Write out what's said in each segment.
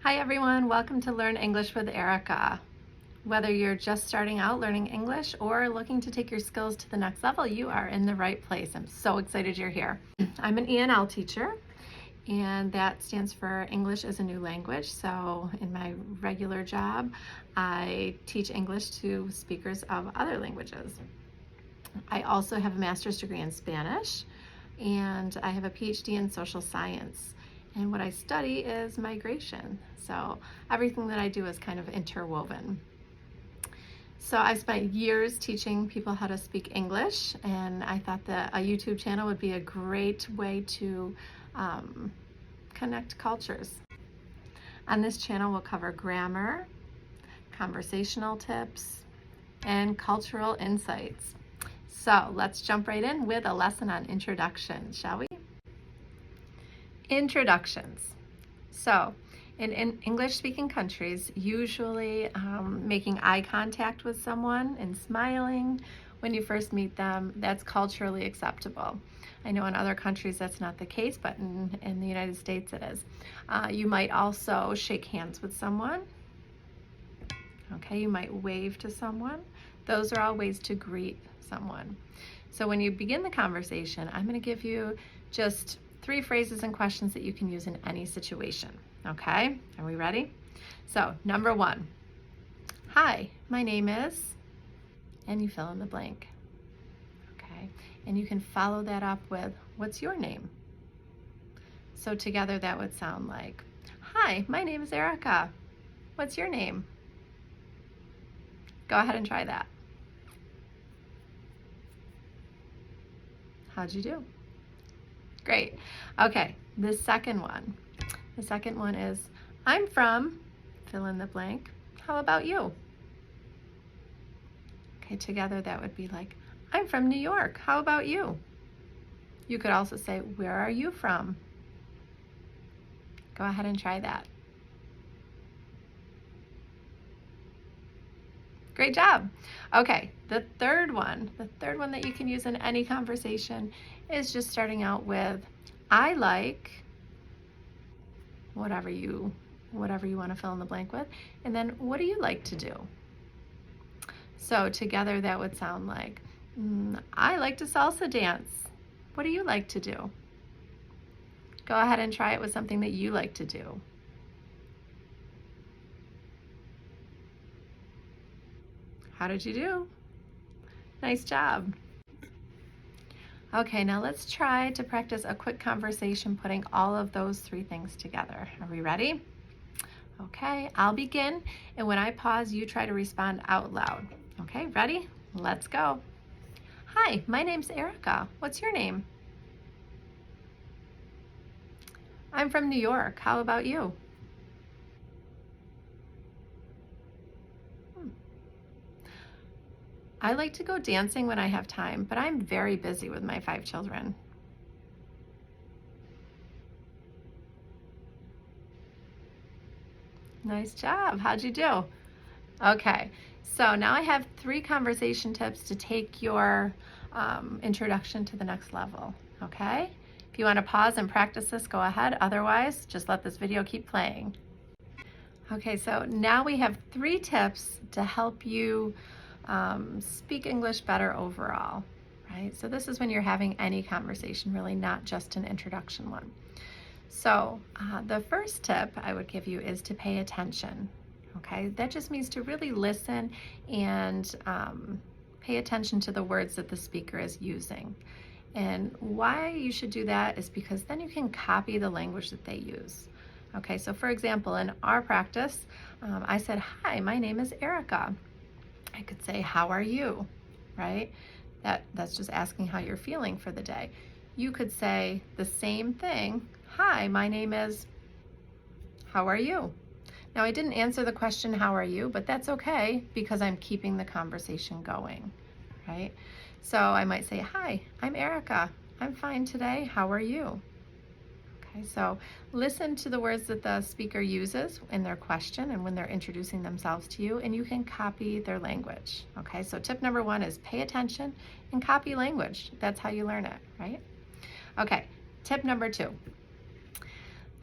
Hi everyone, welcome to Learn English with Erica. Whether you're just starting out learning English or looking to take your skills to the next level, you are in the right place. I'm so excited you're here. I'm an ENL teacher, and that stands for English as a New Language. So in my regular job, I teach English to speakers of other languages. I also have a master's degree in Spanish, and I have a PhD in social science. And what I study is migration. So everything that I do is kind of interwoven. So I spent years teaching people how to speak English, and I thought that a YouTube channel would be a great way to connect cultures. On this channel, we'll cover grammar, conversational tips, and cultural insights. So let's jump right in with a lesson on introduction, shall we? Introductions. So in English-speaking countries, usually making eye contact with someone and smiling when you first meet them, that's culturally acceptable. I know in other countries that's not the case, but in the United States it is. You might also shake hands with someone. Okay, you might wave to someone. Those are all ways to greet someone. So when you begin the conversation, I'm going to give you just 3 phrases and questions that you can use in any situation. Okay, are we ready? So number 1, hi, my name is, and you fill in the blank. Okay, and you can follow that up with, what's your name? So together that would sound like, hi, my name is Erica. What's your name? Go ahead and try that. How'd you do? Great. Okay, the second one. The second one is, I'm from, fill in the blank. How about you? Okay, together that would be like, I'm from New York. How about you? You could also say, where are you from? Go ahead and try that. Great job. Okay, the third one that you can use in any conversation is just starting out with, I like, whatever you want to fill in the blank with, and then what do you like to do? So together that would sound like, I like to salsa dance. What do you like to do? Go ahead and try it with something that you like to do. How did you do? Nice job. Okay, now let's try to practice a quick conversation putting all of those 3 things together. Are we ready? Okay, I'll begin, and when I pause, you try to respond out loud. Okay, ready? Let's go. Hi, my name's Erica. What's your name? I'm from New York. How about you? I like to go dancing when I have time, but I'm very busy with my 5 children. Nice job. How'd you do? Okay, so now I have 3 conversation tips to take your introduction to the next level, okay? If you want to pause and practice this, go ahead. Otherwise, just let this video keep playing. Okay, so now we have 3 tips to help you speak English better overall, right? So this is when you're having any conversation, really not just an introduction one. So the first tip I would give you is to pay attention, okay? That just means to really listen and pay attention to the words that the speaker is using. And why you should do that is because then you can copy the language that they use. Okay, so for example, in our practice, I said, hi, my name is Erica. I could say, how are you, right? That's just asking how you're feeling for the day. You could say the same thing. Hi, my name is, how are you? Now I didn't answer the question, how are you? But that's okay because I'm keeping the conversation going, right? So I might say, hi, I'm Erica. I'm fine today. How are you? Okay, so listen to the words that the speaker uses in their question and when they're introducing themselves to you, and you can copy their language. Okay, so tip number 1 is pay attention and copy language. That's how you learn it, right? Okay, tip number 2,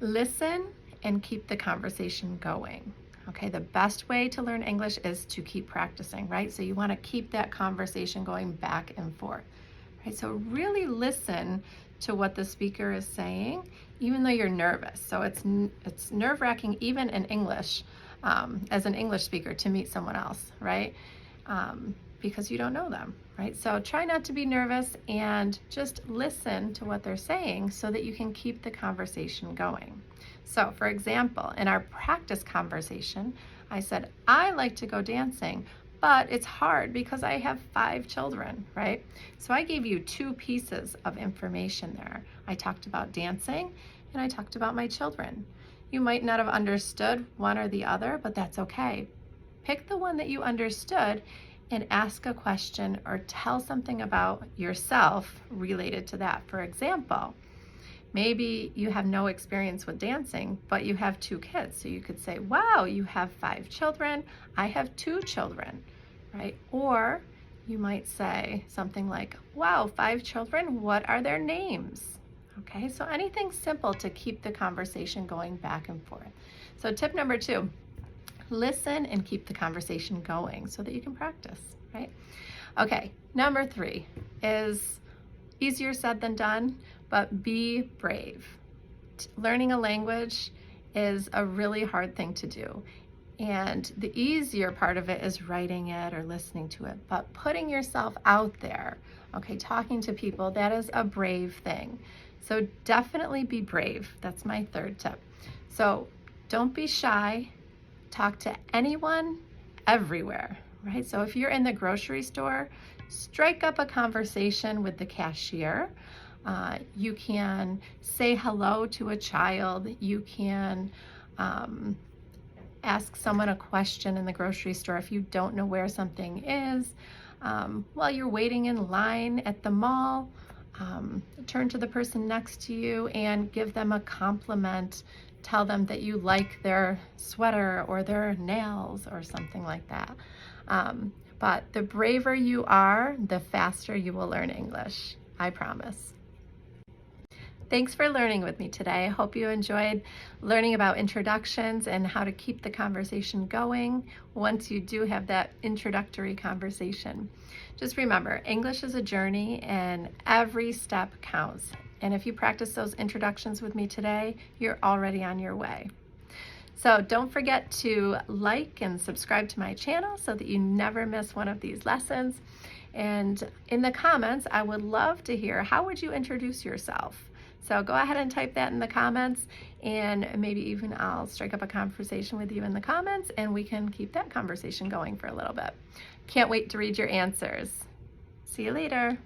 listen and keep the conversation going. Okay, the best way to learn English is to keep practicing, right? So you want to keep that conversation going back and forth, right? So really listen to what the speaker is saying, even though you're nervous. So it's nerve-wracking even in English, as an English speaker, to meet someone else, right? Because you don't know them, right? So try not to be nervous and just listen to what they're saying so that you can keep the conversation going. So for example, in our practice conversation, I said, I like to go dancing, but it's hard because I have 5 children, right? So I gave you 2 pieces of information there. I talked about dancing and I talked about my children. You might not have understood one or the other, but that's okay. Pick the one that you understood and ask a question or tell something about yourself related to that. For example, maybe you have no experience with dancing, but you have 2 kids. So you could say, wow, you have 5 children. I have 2 children, right? Or you might say something like, wow, 5 children, what are their names? Okay, so anything simple to keep the conversation going back and forth. So tip number 2, listen and keep the conversation going so that you can practice, right? Okay, number 3 is easier said than done, but be brave. Learning a language is a really hard thing to do. And the easier part of it is writing it or listening to it, but putting yourself out there, okay, talking to people, that is a brave thing. So definitely be brave. That's my 3rd tip. So don't be shy. Talk to anyone, everywhere, right? So if you're in the grocery store, strike up a conversation with the cashier. You can say hello to a child. You can ask someone a question in the grocery store if you don't know where something is. While you're waiting in line at the mall, turn to the person next to you and give them a compliment. Tell them that you like their sweater or their nails or something like that. But the braver you are, the faster you will learn English. I promise. Thanks for learning with me today. I hope you enjoyed learning about introductions and how to keep the conversation going once you do have that introductory conversation. Just remember, English is a journey and every step counts. And if you practice those introductions with me today, you're already on your way. So don't forget to like and subscribe to my channel so that you never miss one of these lessons. And in the comments, I would love to hear, how would you introduce yourself? So go ahead and type that in the comments, and maybe even I'll strike up a conversation with you in the comments and we can keep that conversation going for a little bit. Can't wait to read your answers. See you later.